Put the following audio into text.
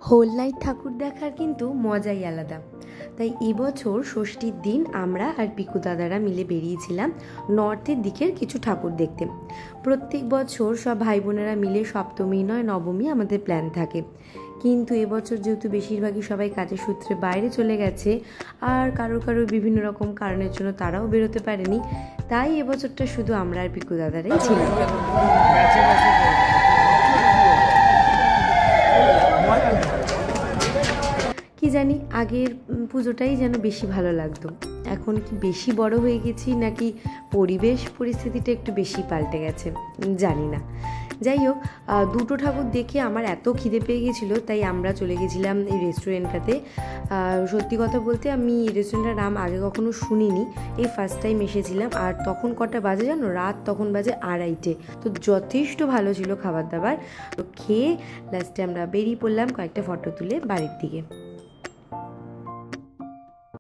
Whole night ঠাকুর দেখার কিন্তু মজাই আলাদা। তাই এবছর ষষ্ঠীর দিন আমরা আর পিকু দাদারা মিলে বেরিয়েছিলাম নর্থের দিকের কিছু ঠাকুর দেখতে। প্রত্যেক বছর সব ভাই বোনেরা মিলে সপ্তমী নয় নবমী আমাদের প্ল্যান থাকে, কিন্তু এবছর যেহেতু বেশিরভাগই সবাই কাজের সূত্রে বাইরে চলে গেছে আর কারোর বিভিন্ন রকম কারণের জন্য তারাও বেরোতে পারেনি, তাই এবছরটা শুধু আমরা আর পিকু দাদারাই ছিলাম। কি জানি আগের পুজোটাই যেন বেশি ভালো লাগতো। এখন কি বেশি বড় হয়ে গেছি নাকি পরিবেশ পরিস্থিতিটা একটু বেশি পাল্টে গেছে জানি না। যাই হোক, দুটো ঠাকুর দেখে আমার এত খিদে পেয়ে গেছিলো, তাই আমরা চলে গেছিলাম এই রেস্টুরেন্টটাতে। সত্যি কথা বলতে আমি এই রেস্টুরেন্টটার নাম আগে কখনো শুনিনি, এই ফার্স্ট টাইম এসেছিলাম। আর তখন কটা বাজে জানো? রাত তখন বাজে 2:30। তো যথেষ্ট ভালো ছিল খাবার দাবার। তো খেয়ে লাস্টে আমরা বেরিয়ে পড়লাম কয়েকটা ফটো তুলে বাড়ির দিকে।